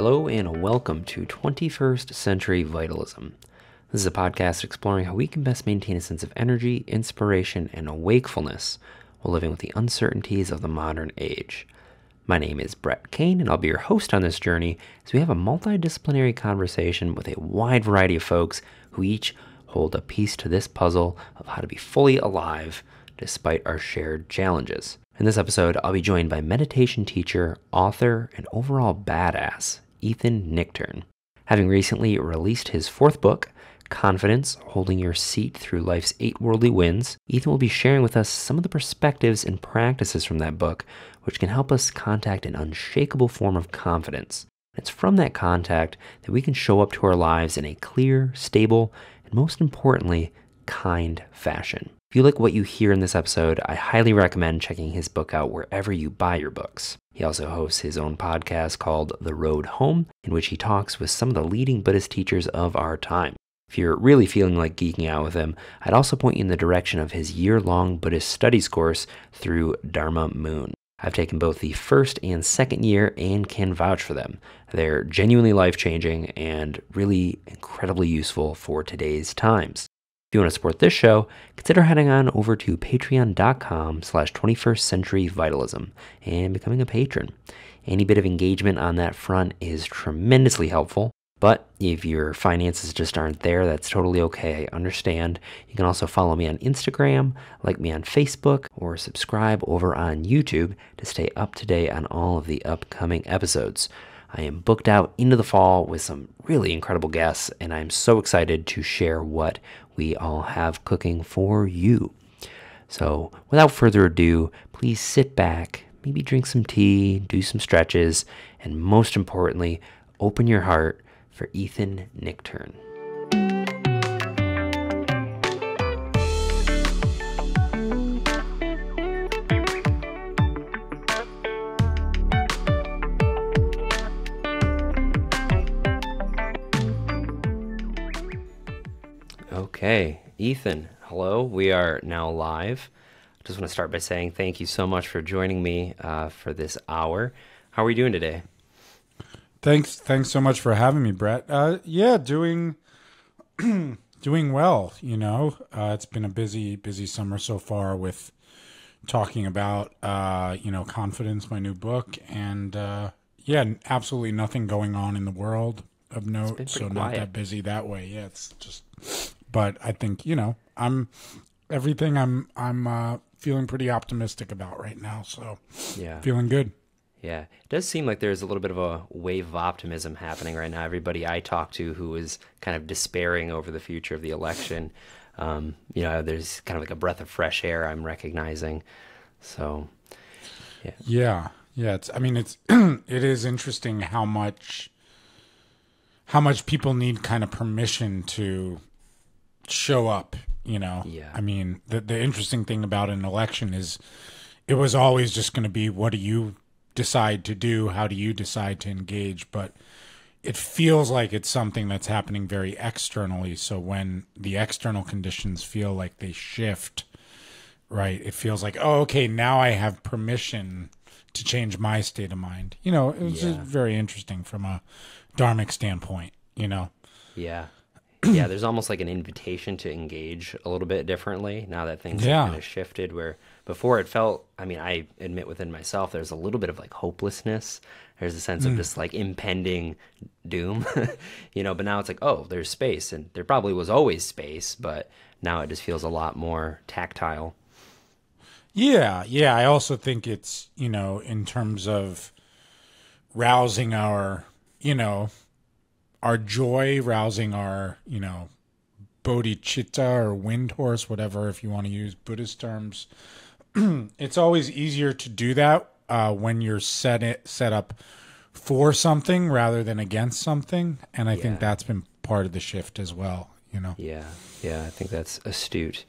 Hello and welcome to 21st Century Vitalism. This is a podcast exploring how we can best maintain a sense of energy, inspiration, and wakefulness while living with the uncertainties of the modern age. My name is Brett Kane, and I'll be your host on this journey as we have a multidisciplinary conversation with a wide variety of folks who each hold a piece to this puzzle of how to be fully alive despite our shared challenges. In this episode, I'll be joined by meditation teacher, author, and overall badass, Ethan Nichtern. Having recently released his fourth book, Confidence, Holding Your Seat Through Life's 8 Worldly Winds, Ethan will be sharing with us some of the perspectives and practices from that book, which can help us contact an unshakable form of confidence. It's from that contact that we can show up to our lives in a clear, stable, and most importantly, kind fashion. If you like what you hear in this episode, I highly recommend checking his book out wherever you buy your books. He also hosts his own podcast called The Road Home, in which he talks with some of the leading Buddhist teachers of our time. If you're really feeling like geeking out with him, I'd also point you in the direction of his Year Long Buddhist Studies course through Dharma Moon. I've taken both the first and second year and can vouch for them. They're genuinely life-changing and really incredibly useful for today's times. If you want to support this show, consider heading on over to patreon.com/21stcenturyvitalism and becoming a patron. Any bit of engagement on that front is tremendously helpful, but if your finances just aren't there, that's totally okay. I understand. You can also follow me on Instagram, like me on Facebook, or subscribe over on YouTube to stay up to date on all of the upcoming episodes. I am booked out into the fall with some really incredible guests, and I'm so excited to share what we all have cooking for you. So without further ado, please sit back, maybe drink some tea, do some stretches, and most importantly, open your heart for Ethan Nichtern. Okay, Ethan, hello. We are now live. I just want to start by saying thank you so much for joining me for this hour. How are we doing today? Thanks so much for having me, Brett. Doing well. It's been a busy summer so far with talking about Confidence, my new book, and absolutely nothing going on in the world of note. So not that busy that way. Yeah, it's just. But I think I'm feeling pretty optimistic about right now. So yeah, feeling good. Yeah, it does seem like there's a little bit of a wave of optimism happening right now. Everybody I talk to who is kind of despairing over the future of the election, there's kind of like a breath of fresh air I'm recognizing. So, yeah. It is interesting how much people need kind of permission to show up. Yeah. I mean, the interesting thing about an election is it was always just going to be, what do you decide to do? How do you decide to engage? But it feels like it's something that's happening very externally. So when the external conditions feel like they shift, right, it feels like, oh, okay, now I have permission to change my state of mind. It was just very interesting from a dharmic standpoint, Yeah. Yeah, there's almost like an invitation to engage a little bit differently now that things have kind of shifted, where before it felt, I admit within myself, there's a little bit of like hopelessness. There's a sense of just like impending doom, but now it's like, oh, there's space, and there probably was always space, but now it just feels a lot more tactile. Yeah. I also think it's, in terms of rousing our joy, rousing our, bodhicitta or wind horse, whatever, if you want to use Buddhist terms. It's always easier to do that when you're set up for something rather than against something. And I think that's been part of the shift as well, Yeah, I think that's astute.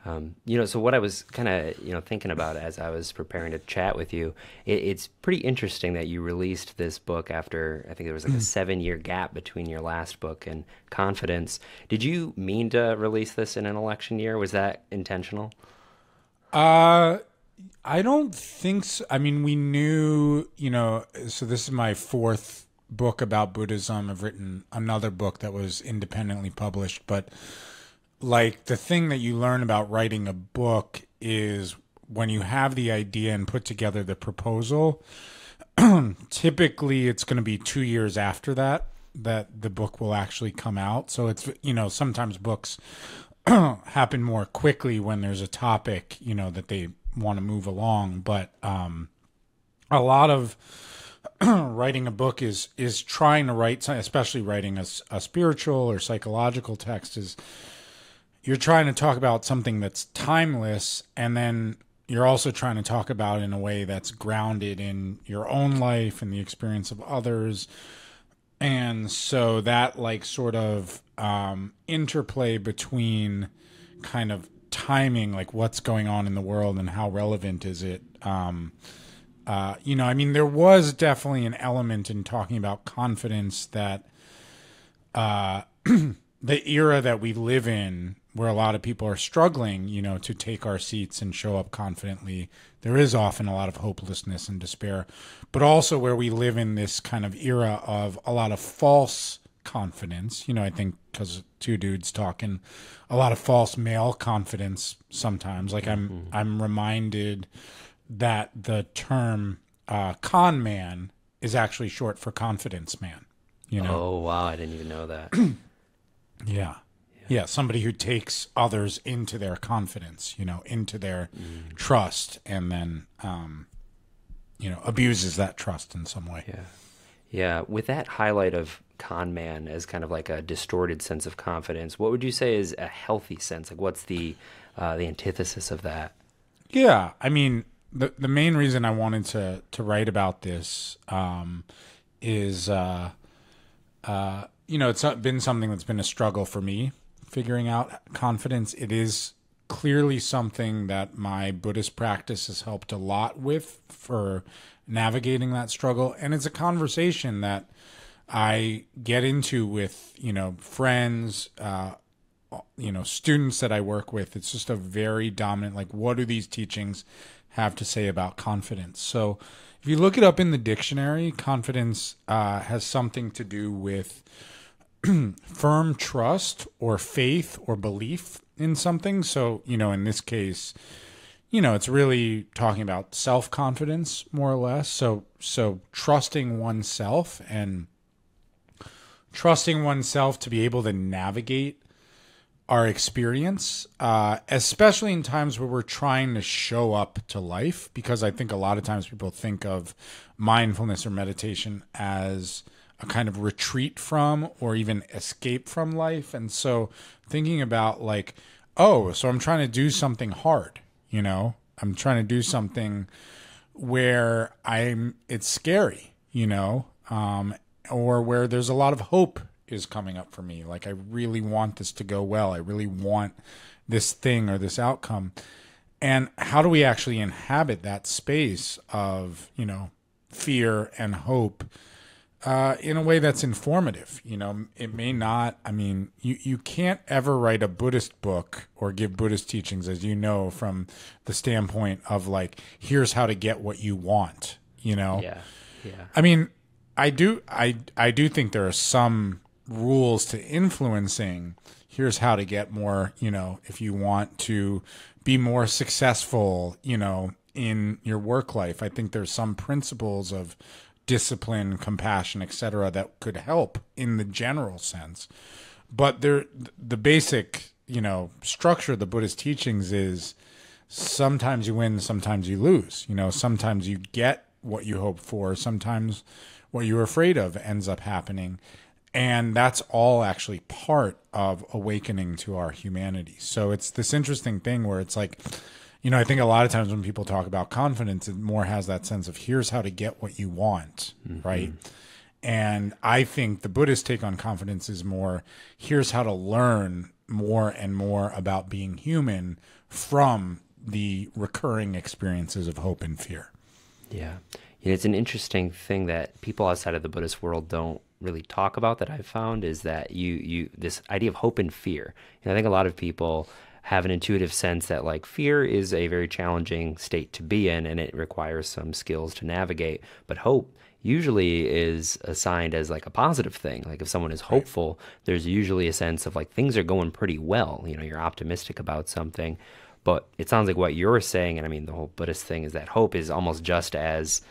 So what I was kind of, thinking about as I was preparing to chat with you, it's pretty interesting that you released this book after, I think there was like a 7-year gap between your last book and Confidence. Did you mean to release this in an election year? Was that intentional? I don't think so. I mean, we knew, so this is my fourth book about Buddhism. I've written another book that was independently published. But like the thing that you learn about writing a book is when you have the idea and put together the proposal, typically it's going to be 2 years after that the book will actually come out. So it's, sometimes books happen more quickly when there's a topic, that they want to move along. But a lot of writing a book is trying to write, especially writing a spiritual or psychological text, is you're trying to talk about something that's timeless, and then you're also trying to talk about it in a way that's grounded in your own life and the experience of others. And so that like sort of interplay between kind of timing, like what's going on in the world and how relevant is it. There was definitely an element in talking about confidence that the era that we live in, where a lot of people are struggling, to take our seats and show up confidently, there is often a lot of hopelessness and despair, but also where we live in this kind of era of a lot of false confidence, I think because two dudes talking, a lot of false male confidence sometimes. Like I'm reminded that the term con man is actually short for confidence man, Oh, wow. I didn't even know that. Yeah, somebody who takes others into their confidence, into their trust, and then, abuses that trust in some way. Yeah. With that highlight of con man as kind of like a distorted sense of confidence, what would you say is a healthy sense? Like, what's the antithesis of that? Yeah, I mean, the main reason I wanted to write about this is, it's been something that's been a struggle for me, figuring out confidence. It is clearly something that my Buddhist practice has helped a lot with for navigating that struggle. And it's a conversation that I get into with, friends, students that I work with. It's just a very dominant, like, what do these teachings have to say about confidence? So if you look it up in the dictionary, confidence has something to do with firm trust or faith or belief in something. So, in this case, it's really talking about self-confidence more or less. So trusting oneself and trusting oneself to be able to navigate our experience, especially in times where we're trying to show up to life, because I think a lot of times people think of mindfulness or meditation as a kind of retreat from or even escape from life. And so thinking about like, so I'm trying to do something hard, I'm trying to do something where it's scary, or where there's a lot of hope is coming up for me. Like, I really want this to go well. I really want this thing or this outcome. And how do we actually inhabit that space of, fear and hope in a way that's informative? It may not, you can't ever write a Buddhist book or give Buddhist teachings, as you know, from the standpoint of like, here's how to get what you want, Yeah. I do think there are some rules to influencing. Here's how to get more, if you want to be more successful, in your work life. I think there's some principles of discipline, compassion, etc., that could help in the general sense. But the basic, structure of the Buddhist teachings is sometimes you win, sometimes you lose. Sometimes you get what you hope for, sometimes what you're afraid of ends up happening. And that's all actually part of awakening to our humanity. So it's this interesting thing where it's like, I think a lot of times when people talk about confidence, it more has that sense of here's how to get what you want, right? And I think the Buddhist take on confidence is more, here's how to learn more and more about being human from the recurring experiences of hope and fear. Yeah. It's an interesting thing that people outside of the Buddhist world don't really talk about, that I've found, is that this idea of hope and fear. I think a lot of people have an intuitive sense that like fear is a very challenging state to be in and it requires some skills to navigate, but hope usually is assigned as like a positive thing. Like if someone is Right. hopeful, there's usually a sense of like things are going pretty well. You know, you're optimistic about something. But it sounds like what you're saying, and I mean, the whole Buddhist thing is that hope is almost just as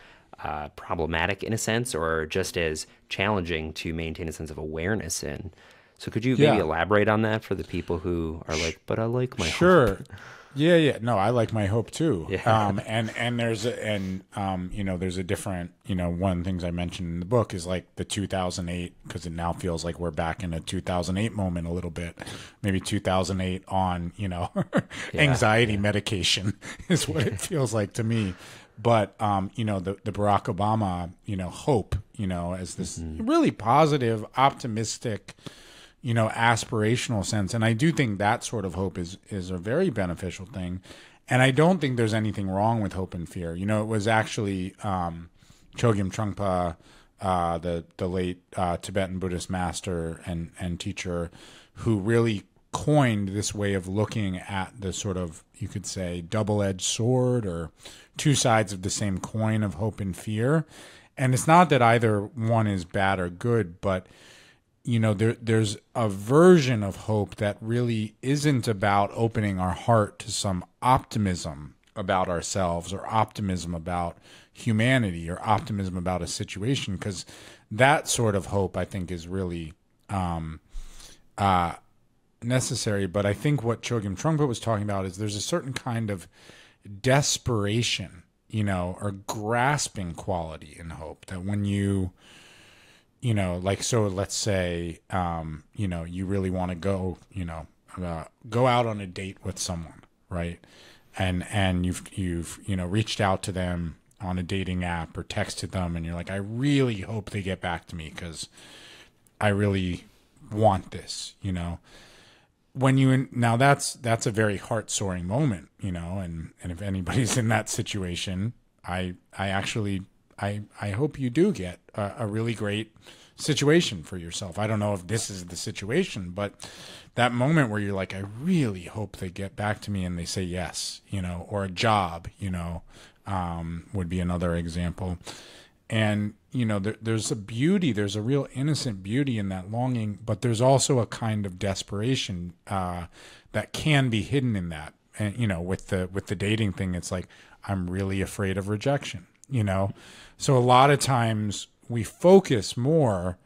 problematic in a sense, or just as challenging to maintain a sense of awareness in. So could you maybe Yeah. elaborate on that for the people who are Sh- like, but I like my hope? Sure. Yeah, yeah. No, I like my hope too. Yeah. And there's you know, there's a different, you know, one of the things I mentioned in the book is like the 2008, because it now feels like we're back in a 2008 moment a little bit, maybe 2008 on, you know, Yeah. anxiety Yeah. medication is what it feels like to me. But you know, the Barack Obama, you know, hope, you know, as this Hmm. really positive, optimistic, you know, aspirational sense. And I do think that sort of hope is a very beneficial thing. And I don't think there's anything wrong with hope and fear. You know, it was actually Chogyam Trungpa, the late Tibetan Buddhist master and teacher, who really coined this way of looking at the sort of, you could say, double-edged sword or two sides of the same coin of hope and fear. And it's not that either one is bad or good, but you know, there's a version of hope that really isn't about opening our heart to some optimism about ourselves or optimism about humanity or optimism about a situation, because that sort of hope I think is really necessary. But I think what Chogyam Trungpa was talking about is there's a certain kind of desperation, you know, or grasping quality in hope that when you know, like, so let's say, you know, you really want to go, you know, go out on a date with someone, right? And you've, you know, reached out to them on a dating app or texted them and you're like, I really hope they get back to me because I really want this, you know? When you, now that's a very heart soaring moment, you know, and if anybody's in that situation, I actually, I hope you do get a really great situation for yourself. I don't know if this is the situation, but that moment where you're like, I really hope they get back to me and they say yes, you know, or a job, you know, would be another example. And, you know, there's a beauty, there's a real innocent beauty in that longing, but there's also a kind of desperation that can be hidden in that. And, you know, with the dating thing, it's like, I'm really afraid of rejection, you know? So a lot of times we focus more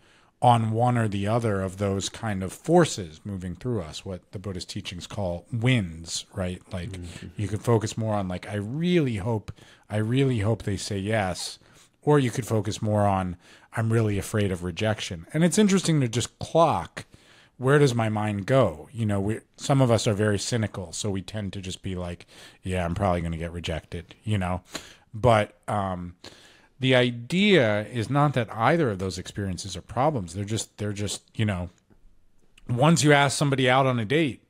on one or the other of those kind of forces moving through us, what the Buddhist teachings call winds, right? Like you could focus more on like, I really hope they say yes. Or you could focus more on, I'm really afraid of rejection. And it's interesting to just clock, where does my mind go? You know, some of us are very cynical, so we tend to just be like, yeah, I'm probably going to get rejected, you know? But the idea is not that either of those experiences are problems. They're just, you know, once you ask somebody out on a date,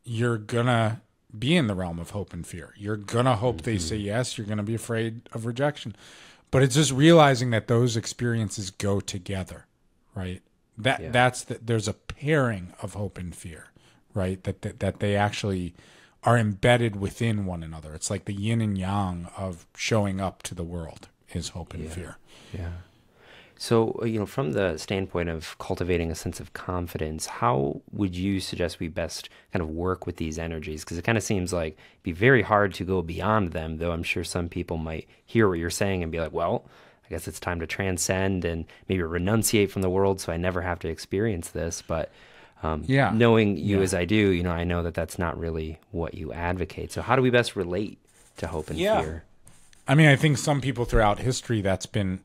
you're going to be in the realm of hope and fear. You're going to hope they say yes. You're going to be afraid of rejection. But it's just realizing that those experiences go together, right? Yeah. There's a pairing of hope and fear, right? That they actually are embedded within one another. It's like the yin and yang of showing up to the world is hope and fear. Yeah. So, you know, from the standpoint of cultivating a sense of confidence, how would you suggest we best kind of work with these energies? Because it kind of seems like it'd be very hard to go beyond them, though I'm sure some people might hear what you're saying and be like, well, I guess it's time to transcend and maybe renunciate from the world so I never have to experience this. But Yeah. knowing you Yeah. as I do, you know, I know that that's not really what you advocate. So how do we best relate to hope and Yeah. fear? I mean, I think some people throughout history that's been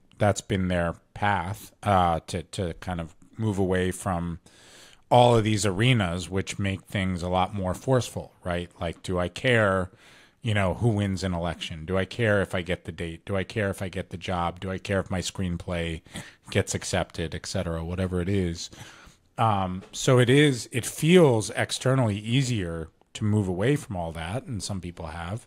their path to kind of move away from all of these arenas, which make things a lot more forceful, right? Like, do I care, you know, who wins an election? Do I care if I get the date? Do I care if I get the job? Do I care if my screenplay gets accepted, et cetera, whatever it is? So it feels externally easier to move away from all that, and some people have.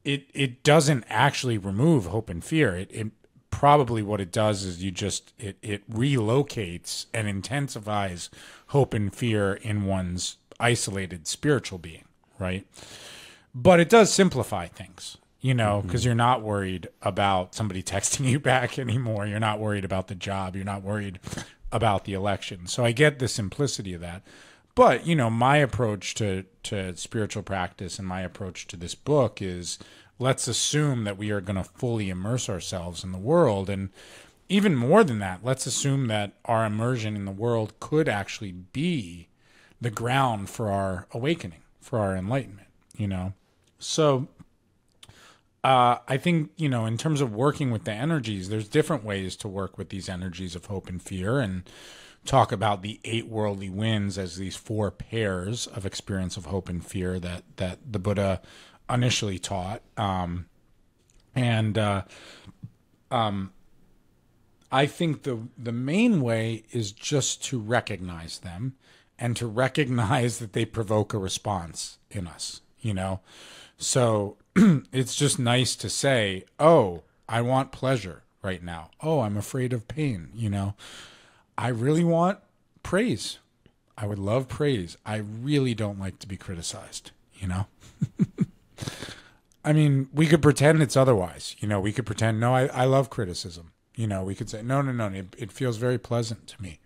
It doesn't actually remove hope and fear. It probably what it does is it relocates and intensifies hope and fear in one's isolated spiritual being, right? But it does simplify things. because you're not worried about somebody texting you back anymore. You're not worried about the job. You're not worried about the election. So I get the simplicity of that. But, my approach to spiritual practice and my approach to this book is, let's assume that we are going to fully immerse ourselves in the world. And even more than that, let's assume that our immersion in the world could actually be the ground for our awakening, for our enlightenment, So I think, in terms of working with the energies, there's different ways to work with these energies of hope and fear, and talk about the 8 worldly winds as these 4 pairs of experience of hope and fear that the Buddha initially taught. I think the main way is just to recognize them, and to recognize that they provoke a response in us, So it's just nice to say, oh, I want pleasure right now. Oh, I'm afraid of pain, I really want praise. I would love praise. I really don't like to be criticized, I mean, we could pretend it's otherwise. We could pretend, no, I love criticism. We could say, no, it feels very pleasant to me.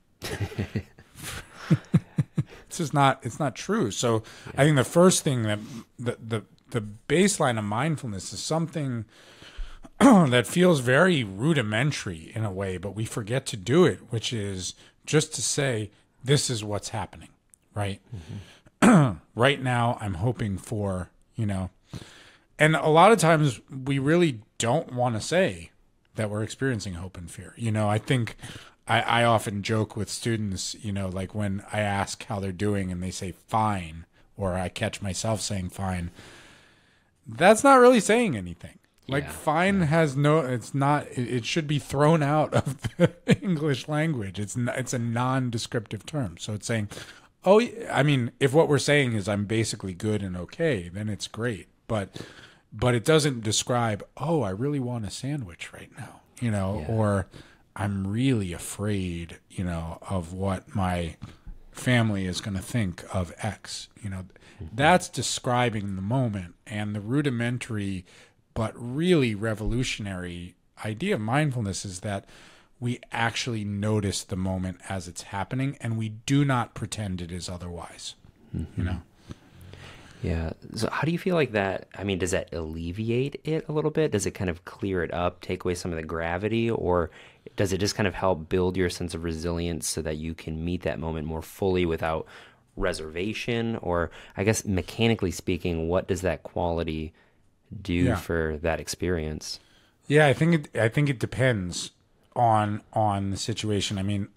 It's not true. So I think the first thing that the baseline of mindfulness is something that feels very rudimentary in a way, but we forget to do it, which is just to say, this is what's happening, right? Right now, I'm hoping for, and a lot of times we really don't want to say that we're experiencing hope and fear. I think I often joke with students, like when I ask how they're doing and they say fine, or I catch myself saying fine, that's not really saying anything. Like fine has it should be thrown out of the English language. It's a non-descriptive term. So it's saying, oh, I mean, if what we're saying is I'm basically good and okay, then it's great. But it doesn't describe, oh, I really want a sandwich right now, or I'm really afraid, of what my family is going to think of X. That's describing the moment, and the rudimentary but really revolutionary idea of mindfulness is that we actually notice the moment as it's happening, and we do not pretend it is otherwise. Yeah. So how do you feel like that? I mean, does that alleviate it a little bit? Does it kind of clear it up, take away some of the gravity, or does it just kind of help build your sense of resilience so that you can meet that moment more fully without reservation? Or I guess mechanically speaking, what does that quality do for that experience? Yeah, I think it depends on the situation. I mean,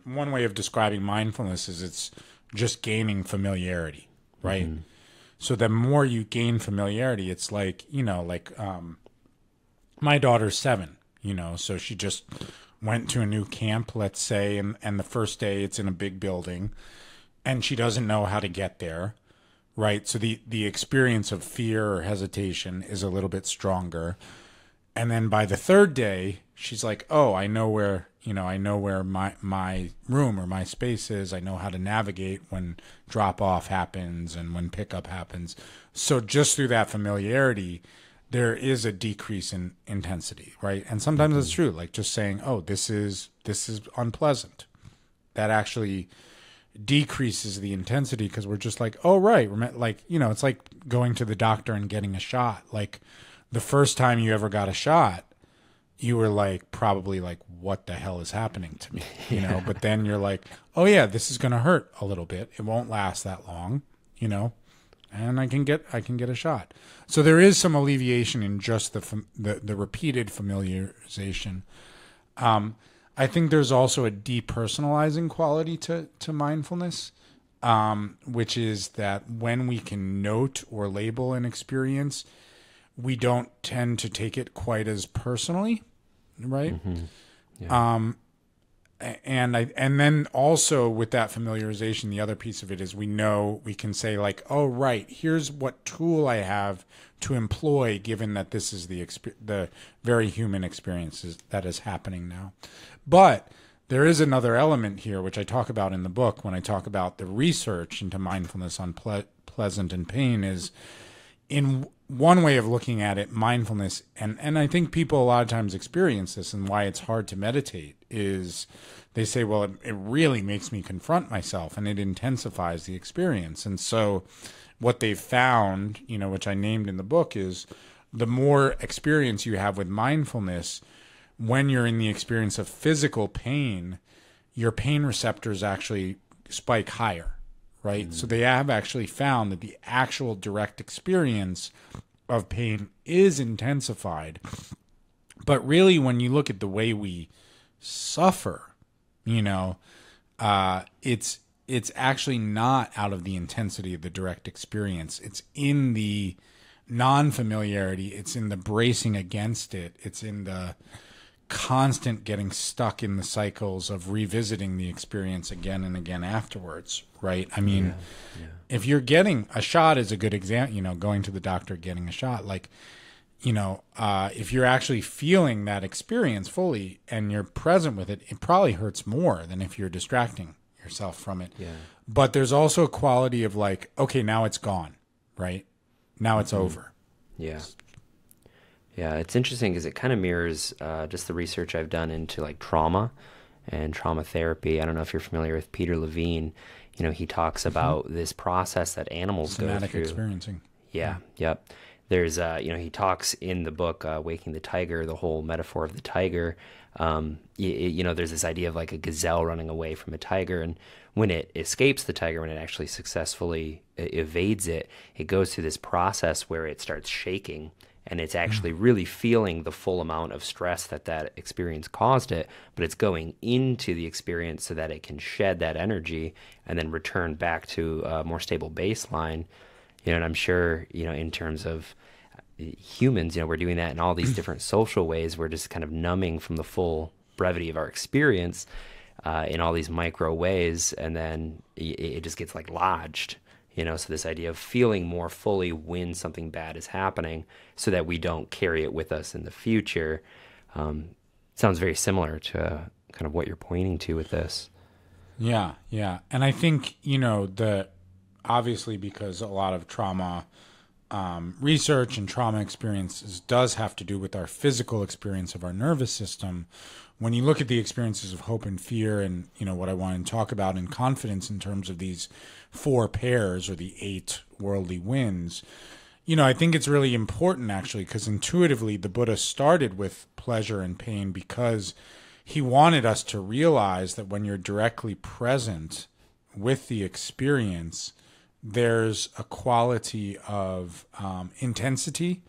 one way of describing mindfulness is it's just gaining familiarity, right? Mm-hmm. So the more you gain familiarity, it's like, my daughter's 7, so she just went to a new camp, let's say, and the first day it's in a big building, and she doesn't know how to get there, right? So the experience of fear or hesitation is a little bit stronger. And then by the 3rd day, she's like, oh, I know where my room or my space is. I know how to navigate when drop off happens and when pickup happens. So just through that familiarity, there is a decrease in intensity, right? And sometimes it's true, like just saying, oh, this is unpleasant. That actually decreases the intensity, because we're just like, oh, right. Like, it's like going to the doctor and getting a shot. Like the first time you ever got a shot, you were like, probably like, what the hell is happening to me? But then you're like, oh yeah, this is going to hurt a little bit. It won't last that long, and I can get a shot. So there is some alleviation in just the repeated familiarization. I think there's also a depersonalizing quality to mindfulness, which is that when we can note or label an experience, we don't tend to take it quite as personally, right? Mm-hmm. Yeah. And then also with that familiarization, the other piece of it is we can say like, oh, right, here's what tool I have to employ, given that this is the very human experiences that is happening now. But there is another element here, which I talk about in the book when I talk about the research into mindfulness on pleasant and pain, is in one way of looking at it, mindfulness, and I think people a lot of times experience this, and why it's hard to meditate is they say, well, it really makes me confront myself, and it intensifies the experience. And so what they've found, which I named in the book, is the more experience you have with mindfulness, when you're in the experience of physical pain, your pain receptors actually spike higher, right? Mm-hmm. So they have actually found that the actual direct experience of pain is intensified. But really, when you look at the way we suffer, it's actually not out of the intensity of the direct experience. It's in the non-familiarity. It's in the bracing against it. It's in the constant getting stuck in the cycles of revisiting the experience again and again afterwards, right? I mean, if you're getting a shot is a good example, going to the doctor, getting a shot, if you're actually feeling that experience fully and you're present with it, it probably hurts more than if you're distracting yourself from it. Yeah. But there's also a quality of okay, now it's gone, right? Now it's over. Yeah. Yeah, it's interesting because it kind of mirrors just the research I've done into trauma and trauma therapy. I don't know if you're familiar with Peter Levine. He talks about this process that animals go through. Somatic experiencing. Yeah, yep. There's, he talks in the book, Waking the Tiger, the whole metaphor of the tiger. There's this idea of a gazelle running away from a tiger. And when it escapes the tiger, when it actually successfully evades it, it goes through this process where it starts shaking. And it's actually really feeling the full amount of stress that experience caused it, but it's going into the experience so that it can shed that energy and then return back to a more stable baseline. And I'm sure, in terms of humans, we're doing that in all these different social ways. We're just kind of numbing from the full brevity of our experience in all these micro ways, and then it just gets lodged. So this idea of feeling more fully when something bad is happening so that we don't carry it with us in the future sounds very similar to kind of what you're pointing to with this. Yeah, yeah. And I think, obviously because a lot of trauma research and trauma experiences does have to do with our physical experience of our nervous system. When you look at the experiences of hope and fear and, what I want to talk about in confidence in terms of these 4 pairs or the 8 worldly winds, I think it's really important actually because intuitively the Buddha started with pleasure and pain because he wanted us to realize that when you're directly present with the experience, there's a quality of intensity,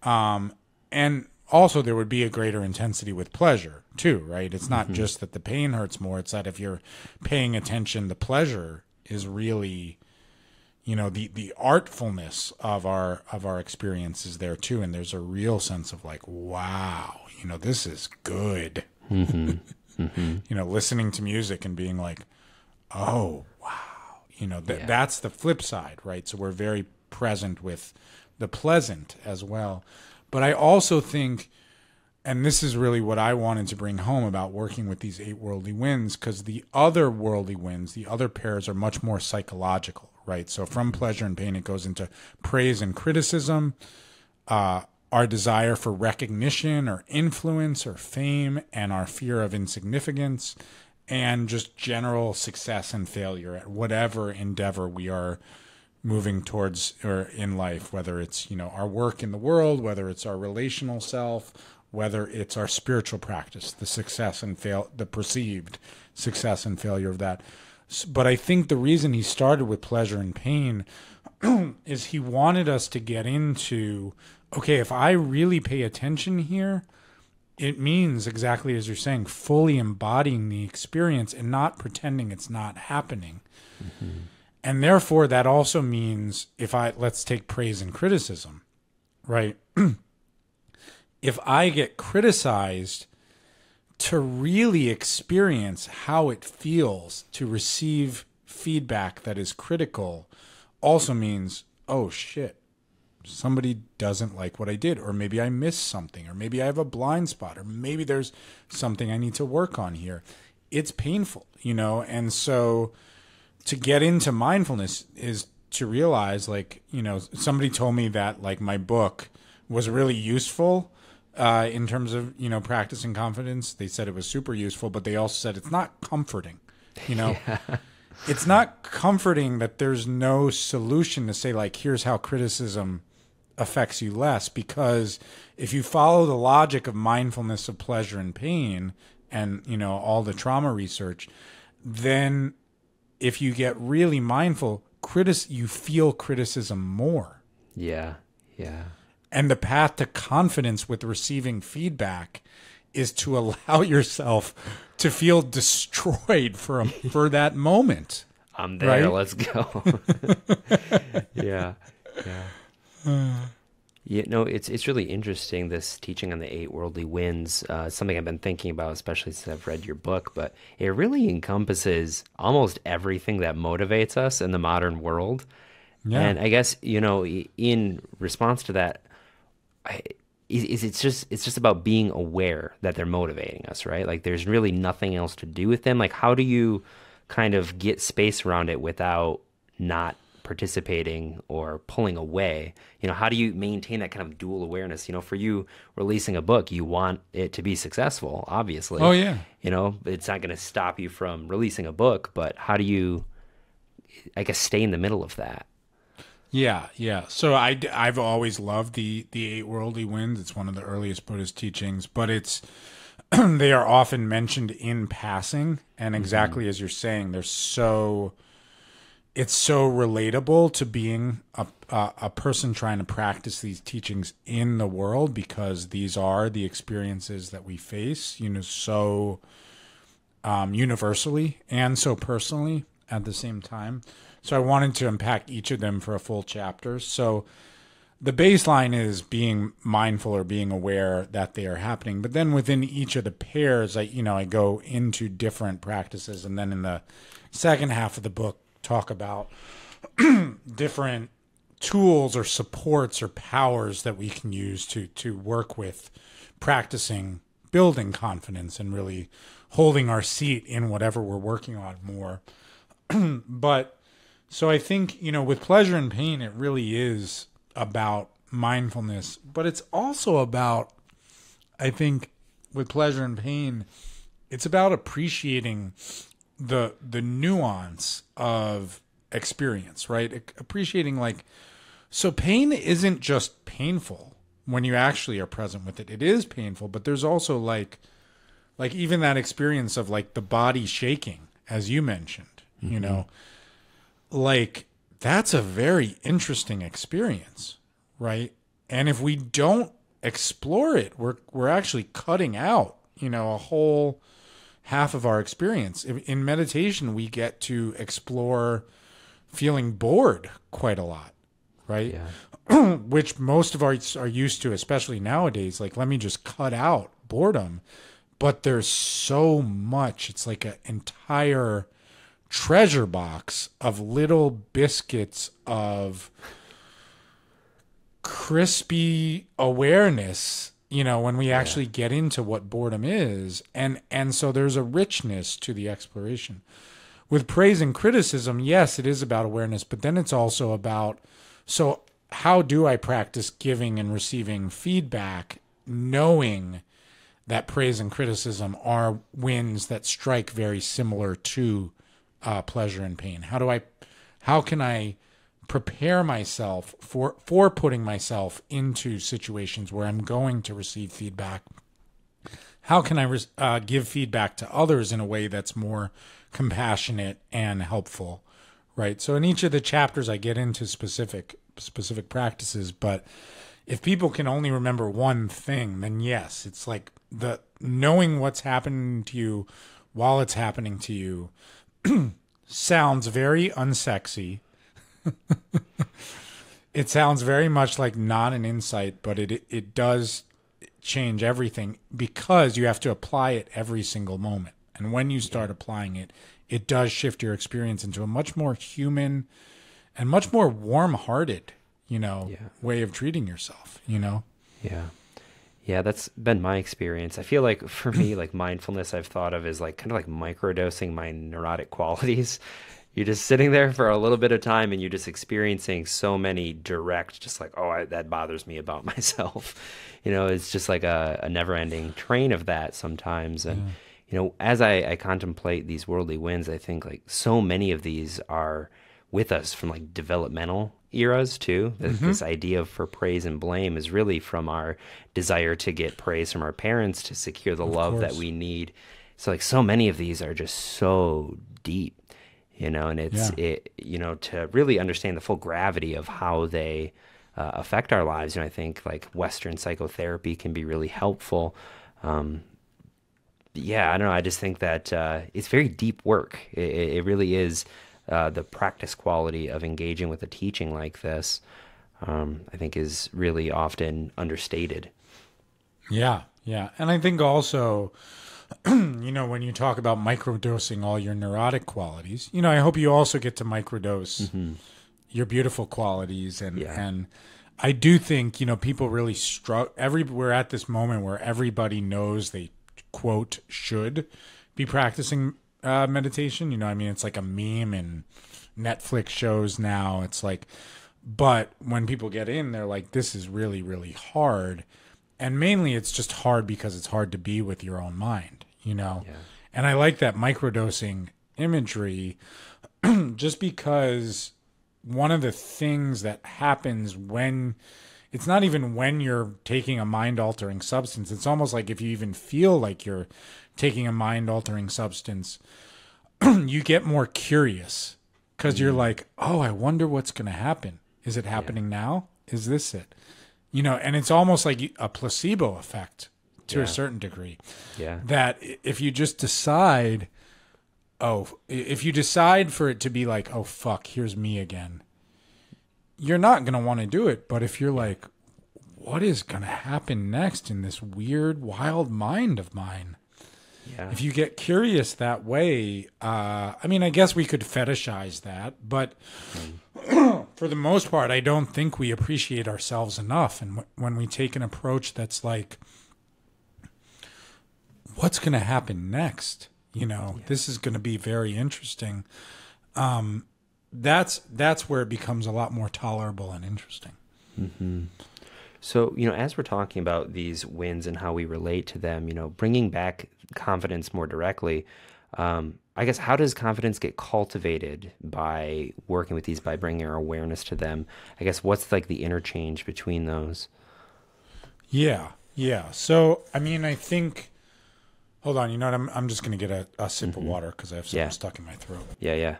and also there would be a greater intensity with pleasure too, right? It's not just that the pain hurts more, it's that if you're paying attention, the pleasure is really, the artfulness of our experience is there too, and there's a real sense of wow, this is good. Listening to music and being oh wow, that's the flip side, right? So we're very present with the pleasant as well. But I also think, and this is really what I wanted to bring home about working with these 8 worldly winds, because the other worldly winds, the other pairs are much more psychological, right? So from pleasure and pain, it goes into praise and criticism, our desire for recognition or influence or fame, and our fear of insignificance, and just general success and failure at whatever endeavor we are moving towards or in life, whether it's, our work in the world, whether it's our relational self, whether it's our spiritual practice, the success and the perceived success and failure of that. But I think the reason he started with pleasure and pain is he wanted us to get into, okay, if I really pay attention here, it means exactly as you're saying, fully embodying the experience and not pretending it's not happening. And therefore, that also means let's take praise and criticism, right? If I get criticized, to really experience how it feels to receive feedback that is critical also means, oh shit, somebody doesn't like what I did, or maybe I missed something, or maybe I have a blind spot, or maybe there's something I need to work on here. It's painful, and so to get into mindfulness is to realize, like, somebody told me that, like, my book was really useful in terms of, practicing confidence. They said it was super useful, but they also said it's not comforting, Yeah. It's not comforting that there's no solution to say, like, here's how criticism affects you less, because if you follow the logic of mindfulness of pleasure and pain and, all the trauma research, then if you get really mindful, you feel criticism more. Yeah. Yeah. And the path to confidence with receiving feedback is to allow yourself to feel destroyed for that moment. I'm there. Right? Let's go. Yeah. Yeah. It's really interesting, this teaching on the 8 worldly winds. Something I've been thinking about, especially since I've read your book, but it really encompasses almost everything that motivates us in the modern world. Yeah. And I guess, in response to that, it's just about being aware that they're motivating us, right? Like, there's really nothing else to do with them. Like, how do you kind of get space around it without not participating or pulling away? How do you maintain that kind of dual awareness? For you, releasing a book, you want it to be successful, obviously. Oh, yeah. It's not going to stop you from releasing a book, but how do you, I guess, stay in the middle of that? Yeah, yeah. So I've always loved the 8 worldly winds. It's one of the earliest Buddhist teachings, but they are often mentioned in passing, and exactly as you're saying, it's so relatable to being a person trying to practice these teachings in the world, because these are the experiences that we face, so universally and so personally at the same time. So I wanted to unpack each of them for a full chapter. So the baseline is being mindful or being aware that they are happening. But then within each of the pairs, I go into different practices. And then in the second half of the book, talk about different tools or supports or powers that we can use to work with practicing building confidence and really holding our seat in whatever we're working on more. But so I think, with pleasure and pain, it really is about mindfulness, but it's also about, I think, with pleasure and pain, it's about appreciating the nuance of experience, right? Appreciating, like, so pain isn't just painful when you actually are present with it. It is painful, but there's also like even that experience of, like, the body shaking, as you mentioned, like, that's a very interesting experience, right? And if we don't explore it, we're actually cutting out, a whole half of our experience. In meditation, we get to explore feeling bored quite a lot, right? Yeah. Which most of us are used to, especially nowadays. Like, let me just cut out boredom. But there's so much. It's like an entire treasure box of little biscuits of crispy awareness, when we actually get into what boredom is. And so there's a richness to the exploration. With praise and criticism, yes, it is about awareness, but then it's also about, so how do I practice giving and receiving feedback, knowing that praise and criticism are winds that strike very similar to pleasure and pain? How can I prepare myself for putting myself into situations where I'm going to receive feedback? How can I give feedback to others in a way that's more compassionate and helpful, right? So in each of the chapters, I get into specific practices, but if people can only remember one thing, then yes, it's like the knowing what's happening to you while it's happening to you sounds very unsexy. It sounds very much like not an insight, but it does change everything, because you have to apply it every single moment. And when you start applying it, it does shift your experience into a much more human and much more warm-hearted, way of treating yourself, Yeah. Yeah, that's been my experience. I feel like for me, like mindfulness, I've thought of as like kind of like microdosing my neurotic qualities. You're just sitting there for a little bit of time and you're just experiencing so many direct, just like, oh, that bothers me about myself. It's just like a never-ending train of that sometimes. And, as I contemplate these worldly winds, I think like so many of these are with us from like developmental eras too. This idea of for praise and blame is really from our desire to get praise from our parents to secure the love that we need. So like so many of these are just so deep, and to really understand the full gravity of how they affect our lives. I think like Western psychotherapy can be really helpful. Yeah, I don't know. I just think that it's very deep work. It really is. The practice quality of engaging with a teaching like this, I think, is really often understated. Yeah, yeah. And I think also, when you talk about microdosing all your neurotic qualities, I hope you also get to microdose your beautiful qualities. And I do think, people really struggle. We're at this moment where everybody knows they, quote, should be practicing meditation. It's like a meme in Netflix shows now. It's like, but when people get in, they're like, this is really, really hard. And mainly it's just hard because it's hard to be with your own mind, Yeah. And I like that microdosing imagery just because one of the things that happens when it's not even when you're taking a mind altering substance, it's almost like if you even feel like you're taking a mind altering substance, you get more curious because you're like, oh, I wonder what's going to happen. Is it happening now? Is this it? And it's almost like a placebo effect to a certain degree. Yeah. That if you just decide, if you decide for it to be like, oh, fuck, here's me again, you're not going to want to do it. But if you're like, what is going to happen next in this weird, wild mind of mine? Yeah. If you get curious that way, I guess we could fetishize that, but for the most part, I don't think we appreciate ourselves enough. And when we take an approach that's like, what's going to happen next? This is going to be very interesting. That's where it becomes a lot more tolerable and interesting. Mm-hmm. So, as we're talking about these wins and how we relate to them, bringing back confidence more directly, I guess, how does confidence get cultivated by working with these, by bringing our awareness to them? I guess, what's like the interchange between those? Yeah. So, I think, hold on, what? I'm just going to get a sip of water because I have something stuck in my throat. Yeah.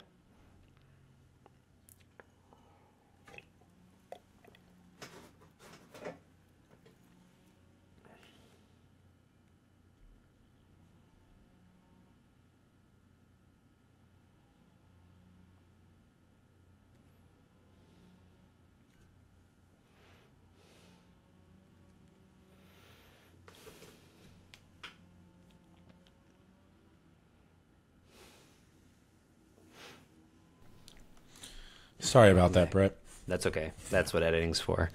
Sorry about that, Brett. That's okay. That's what editing's for.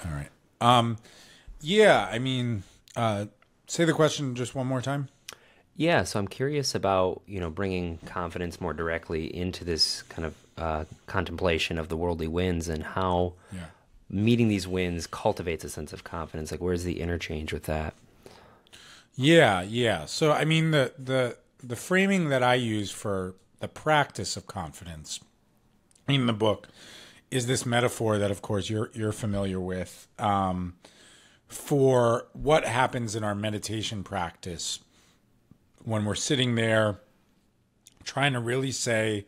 All right. Say the question just one more time. Yeah, so I'm curious about, bringing confidence more directly into this kind of contemplation of the worldly winds and how meeting these winds cultivates a sense of confidence. Like, where's the interchange with that? Yeah. So, the framing that I use for the practice of confidence in the book is this metaphor that, of course, you're familiar with, for what happens in our meditation practice when we're sitting there trying to really say,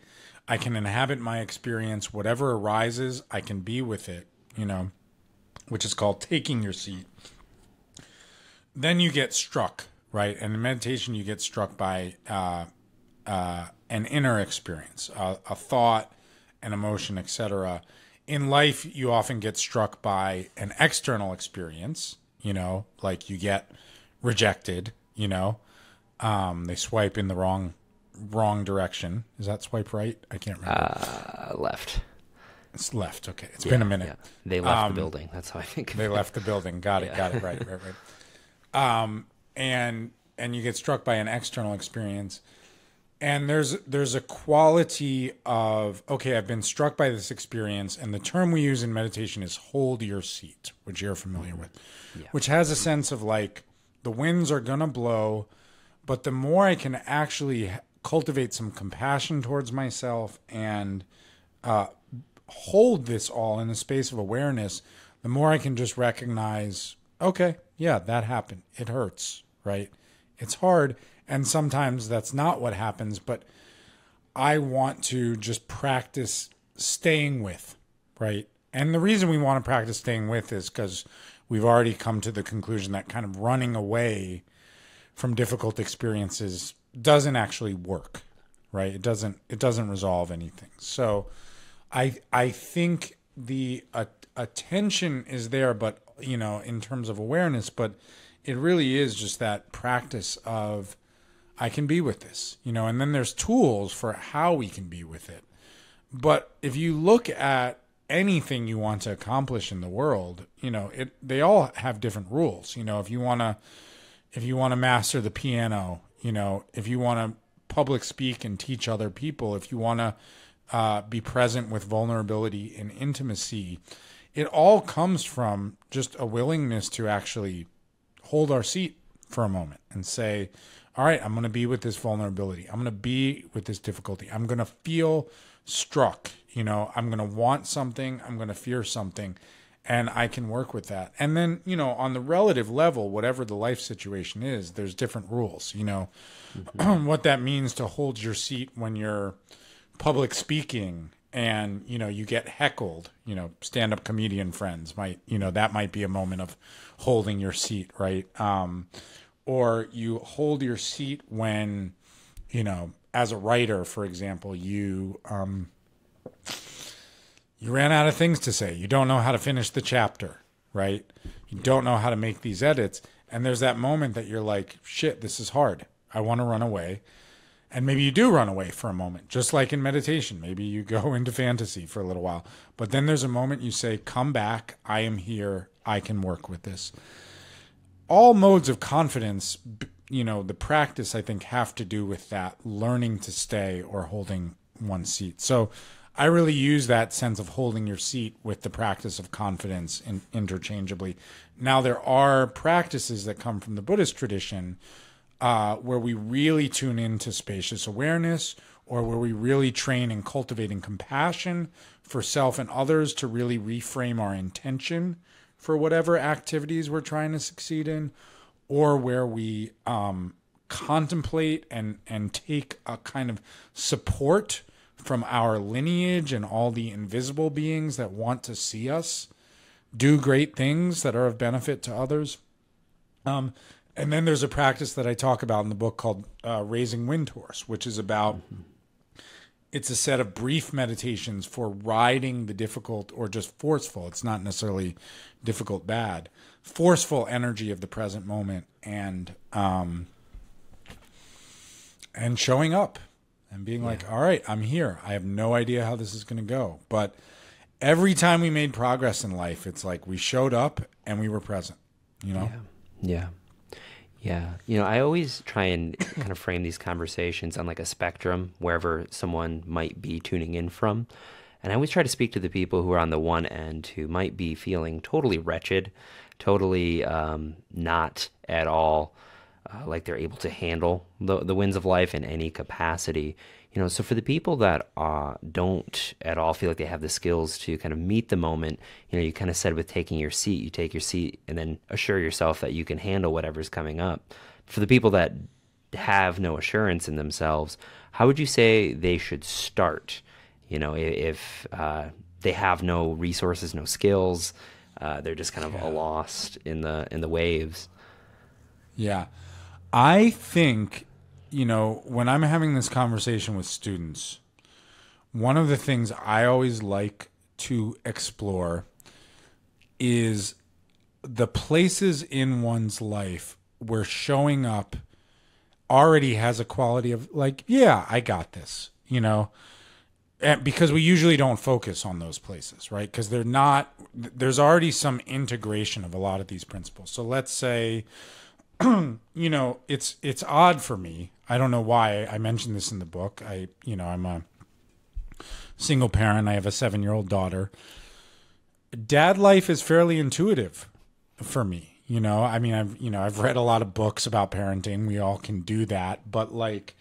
I can inhabit my experience, whatever arises, I can be with it, which is called taking your seat. Then you get struck, right? And in meditation, you get struck by an inner experience, a thought, an emotion, etc. In life, you often get struck by an external experience, like you get rejected, they swipe in the wrong direction. Is that swipe right? I can't remember. Left. It's left. Okay. It's been a minute. Yeah. They left the building. That's how I think. They left the building. Got it. Right. And you get struck by an external experience. And there's a quality of, okay, I've been struck by this experience, and the term we use in meditation is hold your seat, which you're familiar with, which has a sense of like the winds are going to blow, but the more I can actually cultivate some compassion towards myself and hold this all in the space of awareness, the more I can just recognize, okay, yeah, that happened. It hurts, right? It's hard. And sometimes that's not what happens, but I want to just practice staying with, right? And the reason we want to practice staying with is because we've already come to the conclusion that kind of running away from difficult experiences doesn't actually work, right? It doesn't resolve anything. So I think the attention is there, but in terms of awareness, but it really is just that practice of I can be with this, and then there's tools for how we can be with it. But if you look at anything you want to accomplish in the world, they all have different rules. If you want to master the piano, if you want to public speak and teach other people, if you want to be present with vulnerability and intimacy, it all comes from just a willingness to actually hold our seat for a moment and say, all right, I'm going to be with this vulnerability. I'm going to be with this difficulty. I'm going to feel struck. I'm going to want something. I'm going to fear something. And I can work with that. And then, on the relative level, whatever the life situation is, there's different rules. What that means to hold your seat when you're public speaking and, you get heckled, stand-up comedian friends might, that might be a moment of holding your seat, right? Or you hold your seat when, as a writer, for example, you ran out of things to say. You don't know how to finish the chapter, right? You don't know how to make these edits. And there's that moment that you're like, shit, this is hard. I want to run away. And maybe you do run away for a moment, just like in meditation. Maybe you go into fantasy for a little while. But then there's a moment you say, come back. I am here. I can work with this. All modes of confidence, the practice, I think, have to do with that, learning to stay or holding one's seat. So I really use that sense of holding your seat with the practice of confidence interchangeably. Now, there are practices that come from the Buddhist tradition where we really tune into spacious awareness, or where we really train in cultivating compassion for self and others to really reframe our intention for whatever activities we're trying to succeed in, or where we contemplate and take a kind of support from our lineage and all the invisible beings that want to see us do great things that are of benefit to others. And then there's a practice that I talk about in the book called Raising Wind Horse, which is about, it's a set of brief meditations for riding the difficult or just forceful. It's not necessarily difficult, bad, forceful energy of the present moment and showing up and being like, all right, I'm here. I have no idea how this is going to go. But every time we made progress in life, it's like we showed up and we were present, Yeah. I always try and kind of frame these conversations on like a spectrum, wherever someone might be tuning in from. And I always try to speak to the people who are on the one end who might be feeling totally wretched, totally not at all like they're able to handle the winds of life in any capacity. So for the people that don't at all feel like they have the skills to kind of meet the moment, you kind of said with taking your seat, you take your seat and then assure yourself that you can handle whatever's coming up. For the people that have no assurance in themselves, how would you say they should start? If they have no resources, no skills, they're just kind of lost in the waves. Yeah. I think, when I'm having this conversation with students, one of the things I always like to explore is the places in one's life where showing up already has a quality of like, yeah, I got this, and because we usually don't focus on those places, right? Because there's already some integration of a lot of these principles. So let's say, it's odd for me. I don't know why I mentioned this in the book. I'm a single parent. I have a 7-year-old daughter. Dad life is fairly intuitive for me. I've read a lot of books about parenting. We all can do that. But like,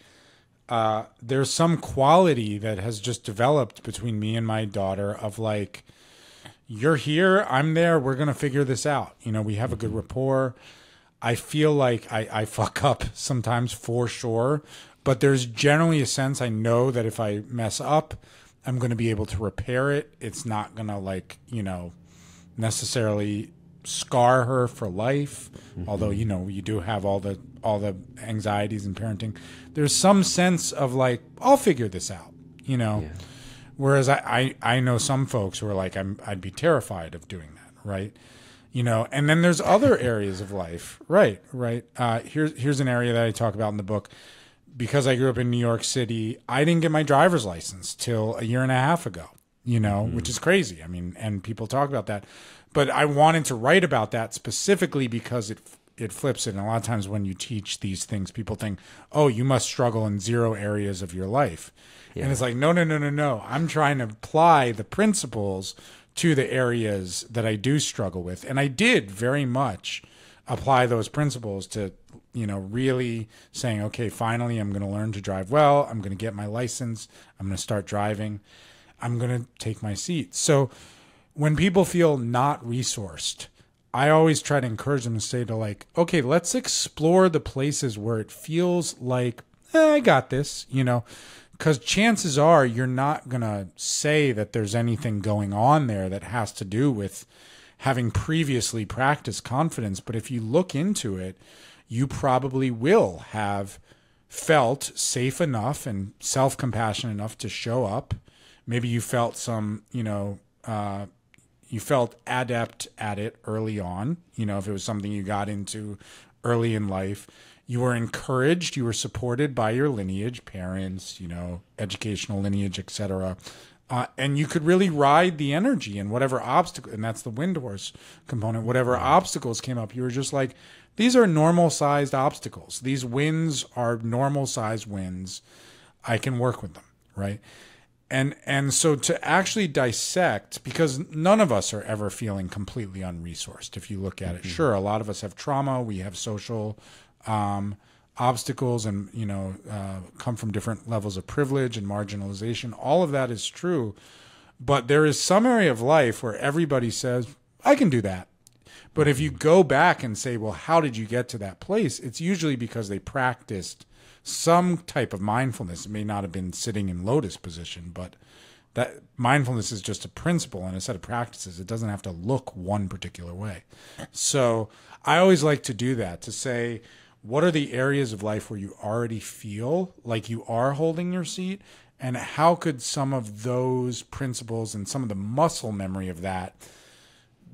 there's some quality that has just developed between me and my daughter of like, you're here, I'm there, we're going to figure this out. We have a good rapport. I feel like I fuck up sometimes for sure, but there's generally a sense I know that if I mess up, I'm going to be able to repair it. It's not going to necessarily scar her for life. Although, you do have all the anxieties in parenting. There's some sense of like, I'll figure this out, Yeah. Whereas I know some folks who are like, I'd be terrified of doing that. Right. And then there's other areas of life. Right. Here's an area that I talk about in the book. Because I grew up in New York City, I didn't get my driver's license till a year and a half ago, which is crazy. I mean, and people talk about that. But I wanted to write about that specifically because it flips it. And a lot of times when you teach these things, people think, oh, you must struggle in 0 areas of your life. Yeah. And it's like, no. I'm trying to apply the principles to the areas that I do struggle with. And I did very much apply those principles to, really saying, okay, finally, I'm going to learn to drive well. I'm going to get my license. I'm going to start driving. I'm going to take my seat. So when people feel not resourced, I always try to encourage them to say to like, okay, let's explore the places where it feels like, I got this, because chances are you're not going to say that there's anything going on there that has to do with having previously practiced confidence. But if you look into it, you probably will have felt safe enough and self-compassionate enough to show up. Maybe you felt you felt adept at it early on, if it was something you got into early in life. You were encouraged, you were supported by your lineage, parents, educational lineage, etc. And you could really ride the energy and whatever obstacle, and that's the wind horse component, whatever obstacles came up, you were just like, these are normal sized obstacles. These winds are normal sized winds. I can work with them, right? And so to actually dissect, because none of us are ever feeling completely unresourced. If you look at it, sure, a lot of us have trauma. We have social obstacles and, come from different levels of privilege and marginalization. All of that is true. But there is some area of life where everybody says, I can do that. But if you go back and say, well, how did you get to that place? It's usually because they practiced some type of mindfulness. It may not have been sitting in lotus position, but that mindfulness is just a principle and a set of practices. It doesn't have to look one particular way. So I always like to do that, to say, what are the areas of life where you already feel like you are holding your seat? And how could some of those principles and some of the muscle memory of that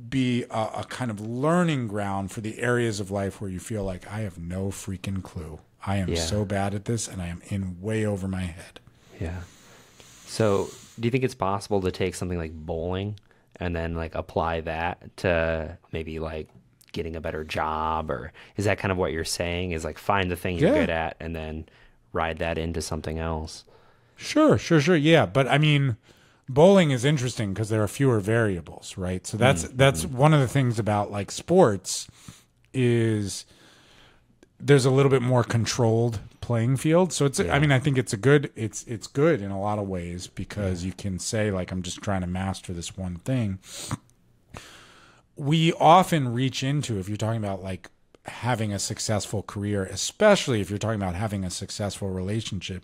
be a kind of learning ground for the areas of life where you feel like, I have no freaking clue. I am so bad at this and I am in way over my head. Yeah. So do you think it's possible to take something like bowling and then like apply that to maybe like getting a better job? Or is that kind of what you're saying, is like find the thing you're good at and then ride that into something else? Sure. Yeah. But I mean, bowling is interesting because there are fewer variables, right? So that's one of the things about like sports is there's a little bit more controlled playing field. So it's, I mean, I think it's good in a lot of ways because you can say like, I'm just trying to master this one thing. We often reach into, if you're talking about like having a successful career, especially if you're talking about having a successful relationship,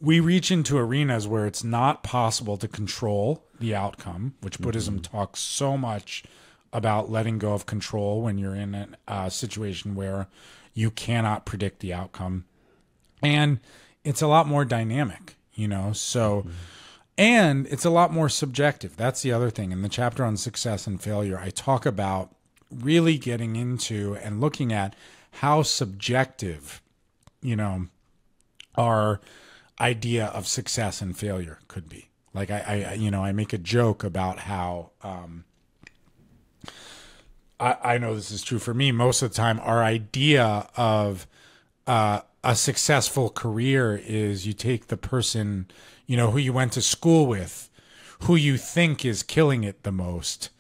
we reach into arenas where it's not possible to control the outcome, which Buddhism talks so much about letting go of control when you're in a situation where you cannot predict the outcome. And it's a lot more dynamic, so, and it's a lot more subjective. That's the other thing. In the chapter on success and failure, I talk about really getting into and looking at how subjective, our idea of success and failure could be. Like I make a joke about how I know this is true for me most of the time. Our idea of a successful career is you take the person, who you went to school with, who you think is killing it the most.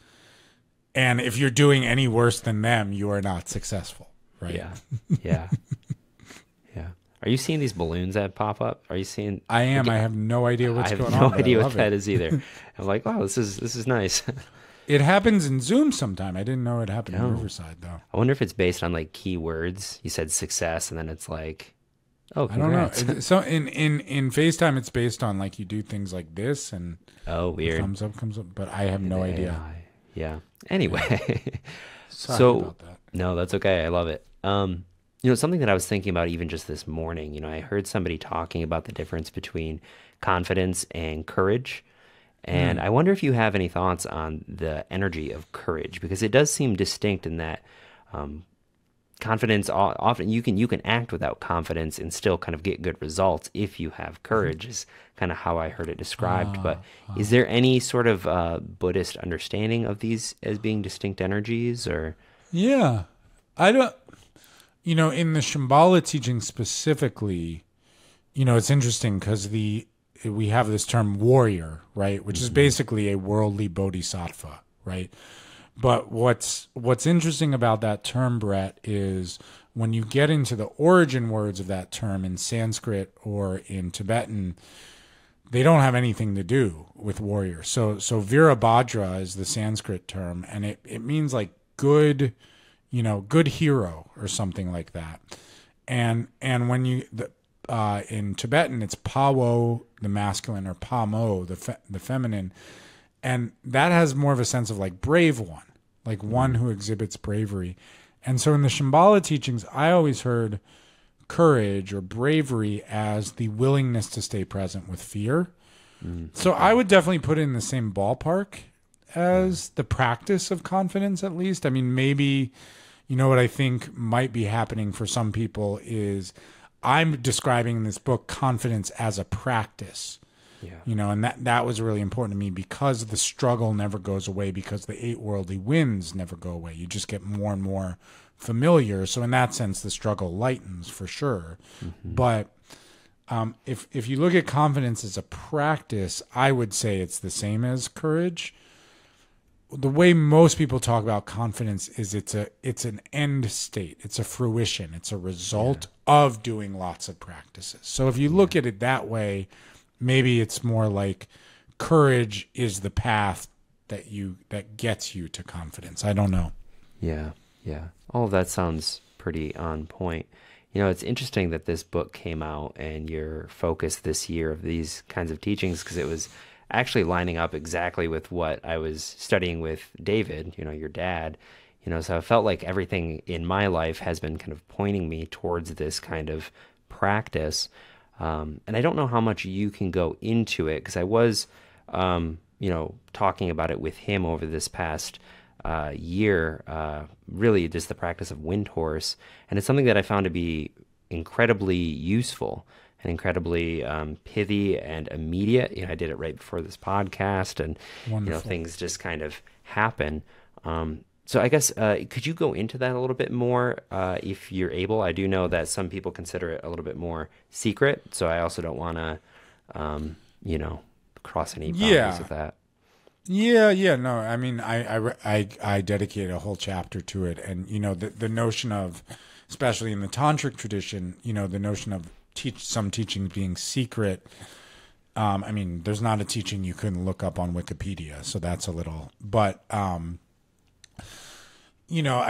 And if you're doing any worse than them, you are not successful, right? Yeah. Yeah. Yeah. Are you seeing these balloons that pop up? Are you seeing? I am. I have no idea what's going on. I have no idea what that is either. I'm like, oh, this is nice. It happens in Zoom sometime. I didn't know it happened in Riverside, though. I wonder if it's based on like keywords. You said success, and then it's like, oh, congrats. I don't know. So in FaceTime, it's based on like you do things like this, and weird. Thumbs up comes up, but I have no idea. Yeah. Anyway, Sorry about that. No, that's okay. I love it. Something that I was thinking about even just this morning. I heard somebody talking about the difference between confidence and courage. And I wonder if you have any thoughts on the energy of courage, because it does seem distinct in that confidence, often you can act without confidence and still kind of get good results if you have courage, is kind of how I heard it described. But is there any sort of Buddhist understanding of these as being distinct energies? Or yeah, I don't, in the Shambhala teaching specifically, it's interesting because we have this term warrior, right? Which is basically a worldly bodhisattva, right? But what's interesting about that term, Brett, is when you get into the origin words of that term in Sanskrit or in Tibetan, they don't have anything to do with warrior. So Virabhadra is the Sanskrit term, and it means like good, good hero or something like that. And when in Tibetan, it's Pawo, the masculine, or Pamo, the feminine. And that has more of a sense of like brave one, like one who exhibits bravery. And so in the Shambhala teachings, I always heard courage or bravery as the willingness to stay present with fear. So I would definitely put it in the same ballpark as the practice of confidence, at least. I mean, maybe, what I think might be happening for some people is I'm describing in this book confidence as a practice. Yeah. And that was really important to me because the struggle never goes away, because the 8 worldly winds never go away. You just get more and more familiar. So in that sense, the struggle lightens for sure. But if you look at confidence as a practice, I would say it's the same as courage. The way most people talk about confidence is it's an end state. It's a fruition. It's a result of doing lots of practices. So if you look at it that way, maybe it's more like courage is the path that gets you to confidence. I don't know. Yeah. All of that sounds pretty on point. It's interesting that this book came out and your focus this year of these kinds of teachings, because it was actually lining up exactly with what I was studying with David, your dad. So I felt like everything in my life has been kind of pointing me towards this kind of practice. And I don't know how much you can go into it, because I was, talking about it with him over this past year, really just the practice of wind horse. And it's something that I found to be incredibly useful and incredibly pithy and immediate. I did it right before this podcast, and things just kind of happen. So I guess could you go into that a little bit more if you're able? I do know that some people consider it a little bit more secret, so I also don't want to, cross any boundaries with that. Yeah. No, I mean, I dedicated a whole chapter to it, and the notion of, especially in the tantric tradition, the notion of some teachings being secret. I mean, there's not a teaching you couldn't look up on Wikipedia, so that's a little. But I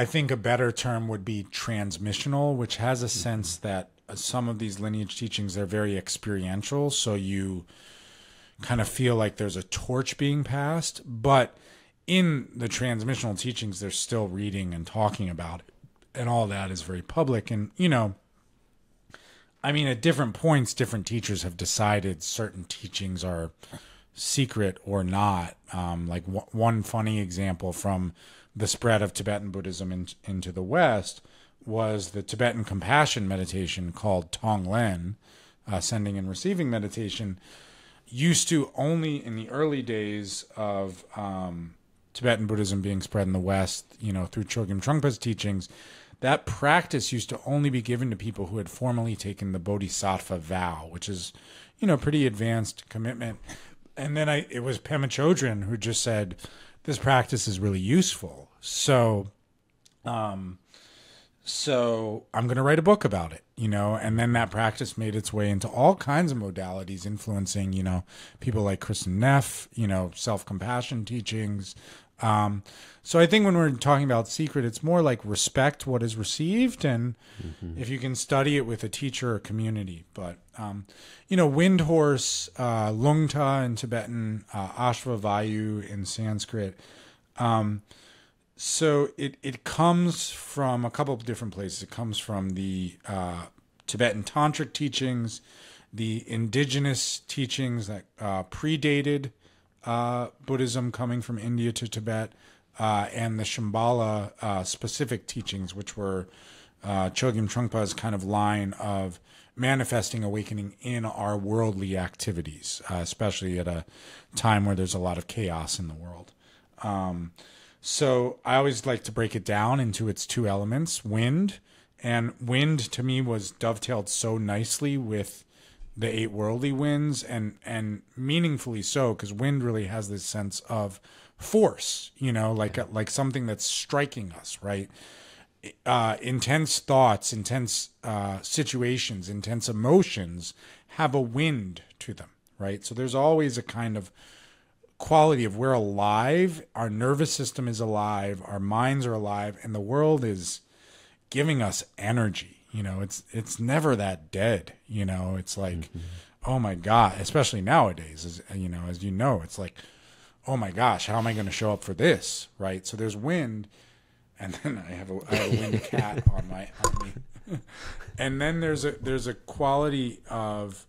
think a better term would be transmissional, which has a sense that some of these lineage teachings are very experiential, so you kind of feel like there's a torch being passed. But in the transmissional teachings, they're still reading and talking about it, and all that is very public. And I mean, at different points, different teachers have decided certain teachings are secret or not. Like one funny example from the spread of Tibetan Buddhism into the West was the Tibetan compassion meditation called Tonglen, sending and receiving meditation, used to only in the early days of Tibetan Buddhism being spread in the West, through Chogyam Trungpa's teachings, that practice used to only be given to people who had formally taken the Bodhisattva vow, which is, pretty advanced commitment. And then it was Pema Chodron who just said, this practice is really useful. So I'm going to write a book about it, and then that practice made its way into all kinds of modalities, influencing, people like Kristen Neff, self-compassion teachings. So I think when we're talking about secret, it's more like respect what is received, and if you can study it with a teacher or community. But, wind horse, lungta in Tibetan, ashvavayu in Sanskrit. So it comes from a couple of different places. It comes from the Tibetan tantric teachings, the indigenous teachings that predated Buddhism coming from India to Tibet, and the Shambhala specific teachings, which were Chogyam Trungpa's kind of line of manifesting awakening in our worldly activities, especially at a time where there's a lot of chaos in the world. So I always like to break it down into its two elements, wind. And wind to me was dovetailed so nicely with the 8 worldly winds, and meaningfully so, because wind really has this sense of force, like something that's striking us, right? Intense thoughts, intense situations, intense emotions have a wind to them, right? So there's always a kind of quality of we're alive, our nervous system is alive, our minds are alive, and the world is giving us energy. It's never that dead. It's like, oh my God, especially nowadays, as it's like, oh my gosh, how am I going to show up for this, right? So there's wind, and then I have a wind cat on me, and then there's a quality of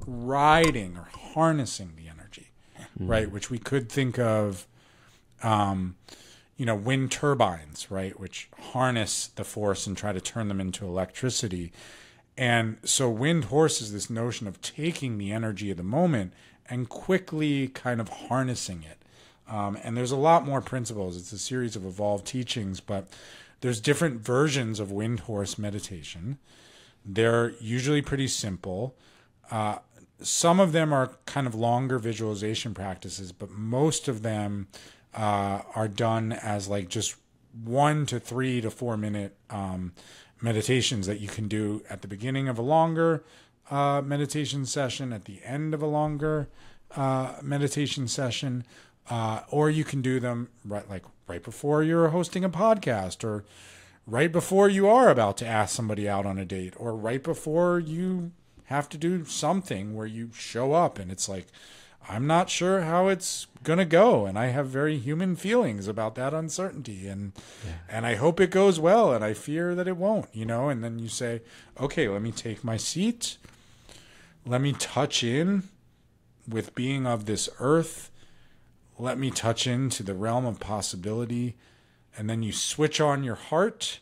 riding or harnessing the energy, right? Which we could think of, wind turbines, right? Which harness the force and try to turn them into electricity. And so wind horse is this notion of taking the energy of the moment and quickly kind of harnessing it. And there's a lot more principles. It's a series of evolved teachings, but there's different versions of wind horse meditation. They're usually pretty simple. Some of them are kind of longer visualization practices, but most of them are done as like just 1 to 3 to 4 minute meditations that you can do at the beginning of a longer meditation session, at the end of a longer meditation session, or you can do them right before you're hosting a podcast, or right before you are about to ask somebody out on a date, or right before you have to do something where you show up and it's like, I'm not sure how it's going to go, and I have very human feelings about that uncertainty, and I hope it goes well, and I fear that it won't, and then you say, okay, let me take my seat, let me touch in with being of this earth, let me touch into the realm of possibility, and then you switch on your heart,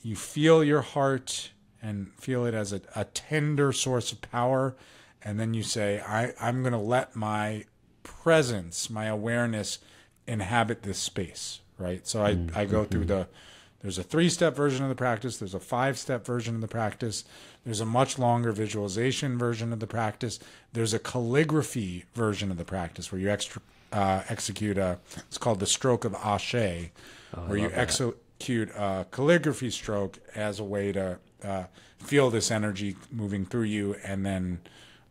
you feel your heart, and feel it as a tender source of power. And then you say, I'm going to let my presence, my awareness inhabit this space, right? So I go through there's a 3-step version of the practice. There's a 5-step version of the practice. There's a much longer visualization version of the practice. There's a calligraphy version of the practice where you execute it's called the stroke of Ashe, where you execute a calligraphy stroke as a way to feel this energy moving through you, and then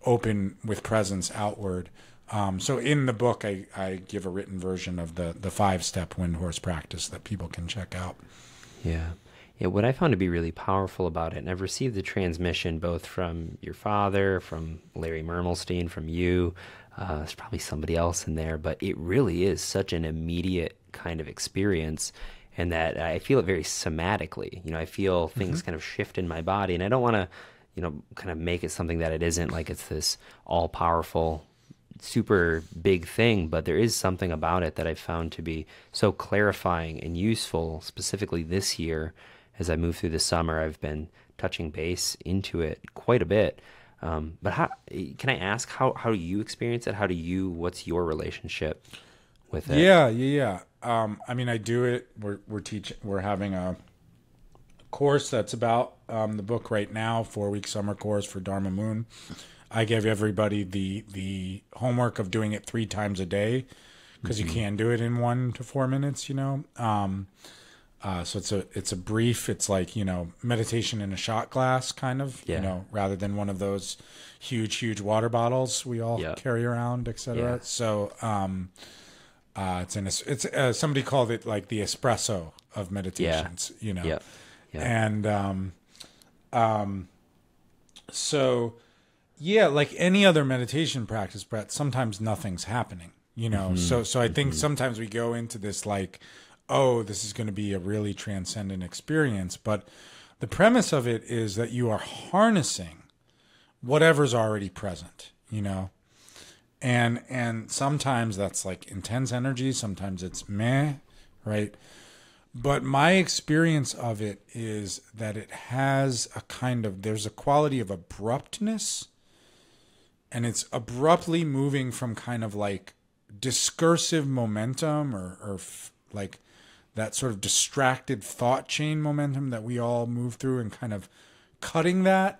open with presence outward. So in the book, I give a written version of the 5-step wind horse practice that people can check out. Yeah. What I found to be really powerful about it, and I've received the transmission both from your father, from Larry Mermelstein, from you, there's probably somebody else in there, but it really is such an immediate kind of experience, and that I feel it very somatically. I feel things kind of shift in my body, and I don't want to kind of make it something that it isn't, like it's this all-powerful, super big thing, but there is something about it that I found to be so clarifying and useful, specifically this year. As I move through the summer, I've been touching base into it quite a bit. But how can I ask, how do you experience it? What's your relationship with it? Yeah. I mean, I do it. We're having a course that's about the book right now, 4-week summer course for Dharma Moon. I give everybody the homework of doing it 3 times a day, because you can do it in 1 to 4 minutes, so it's a brief, it's like, meditation in a shot glass kind of, rather than one of those huge water bottles we all carry around, etc. Yeah. So it's somebody called it like the espresso of meditations, And so like any other meditation practice, Brett, sometimes nothing's happening, So I think sometimes we go into this like, oh, this is going to be a really transcendent experience. But the premise of it is that you are harnessing whatever's already present, and sometimes that's like intense energy. Sometimes it's meh, right? But my experience of it is that it has there's a quality of abruptness, and it's abruptly moving from kind of like discursive momentum or like that sort of distracted thought chain momentum that we all move through, and kind of cutting that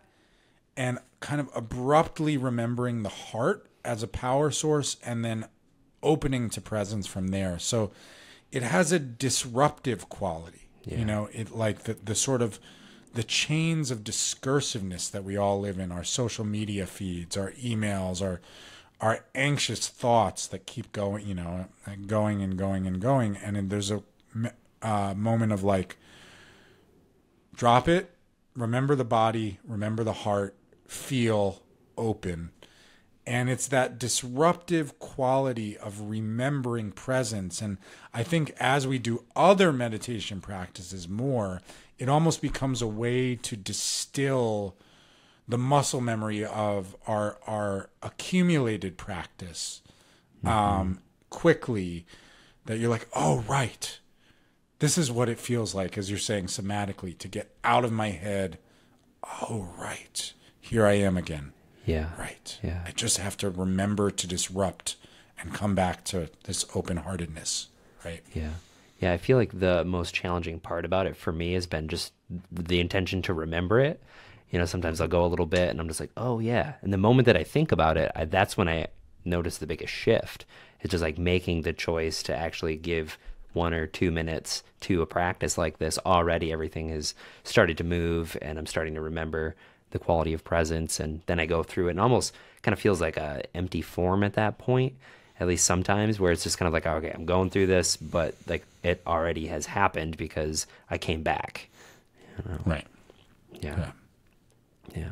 and kind of abruptly remembering the heart as a power source, and then opening to presence from there. So it has a disruptive quality, it like the sort of the chains of discursiveness that we all live in, our social media feeds, our emails, our anxious thoughts that keep going, going and going and going. And then there's a moment of like, drop it, remember the body, remember the heart, feel, open. And it's that disruptive quality of remembering presence. And I think as we do other meditation practices more, it almost becomes a way to distill the muscle memory of our accumulated practice quickly, that you're like, oh, right. This is what it feels like, as you're saying, somatically, to get out of my head. Oh, right. Here I am again. Yeah. Right. Yeah. I just have to remember to disrupt and come back to this open-heartedness. Right. Yeah. Yeah. I feel like the most challenging part about it for me has been just the intention to remember it. Sometimes I'll go a little bit and I'm just like, oh yeah. And the moment that I think about it, that's when I notice the biggest shift. It's just like making the choice to actually give 1 or 2 minutes to a practice like this. Already everything has started to move, and I'm starting to remember the quality of presence. And then I go through it, and almost kind of feels like a empty form at that point, at least sometimes, where it's just kind of like, okay, I'm going through this, but like it already has happened because I came back. Right. Yeah.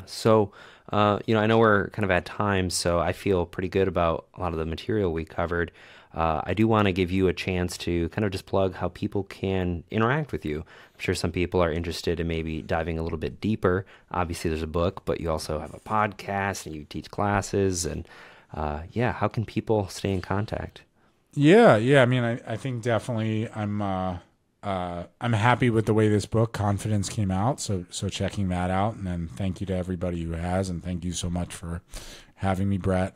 So, I know we're kind of at time, so I feel pretty good about a lot of the material we covered. I do want to give you a chance to kind of just plug how people can interact with you. I'm sure some people are interested in maybe diving a little bit deeper. Obviously, there's a book, but you also have a podcast and you teach classes. And how can people stay in contact? Yeah. I mean, I think definitely I'm happy with the way this book, Confidence, came out. So checking that out. And then thank you to everybody who has. And thank you so much for having me, Brett.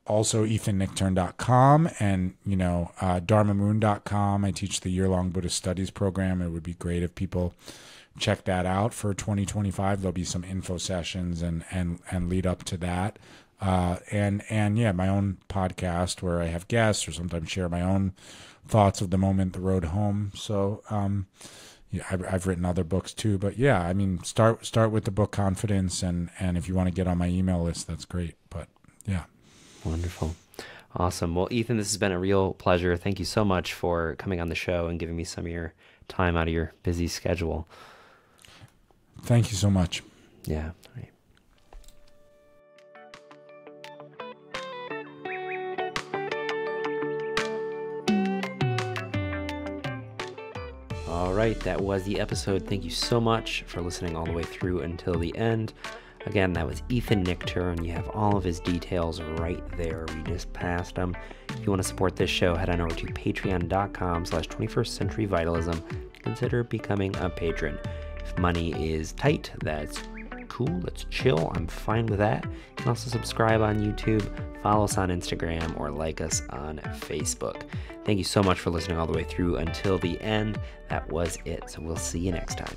Also, Nichtern.com and, dharmamoon.com. I teach the Year Long Buddhist Studies program. It would be great if people check that out for 2025. There'll be some info sessions and lead up to that. And my own podcast where I have guests or sometimes share my own thoughts of the moment, the road home. So, I've written other books too, but I mean, start with the book Confidence. And if you want to get on my email list, that's great. But yeah. Wonderful. Awesome. Well, Ethan, this has been a real pleasure. Thank you so much for coming on the show and giving me some of your time out of your busy schedule. Thank you so much. Yeah. All right. All right, that was the episode. Thank you so much for listening all the way through until the end. Again, that was Ethan Nichtern. You have all of his details right there. We just passed them. If you want to support this show, head on over to patreon.com/21st Century Vitalism. Consider becoming a patron. If money is tight, that's cool. That's chill. I'm fine with that. You can also subscribe on YouTube, follow us on Instagram, or like us on Facebook. Thank you so much for listening all the way through until the end. That was it. So we'll see you next time.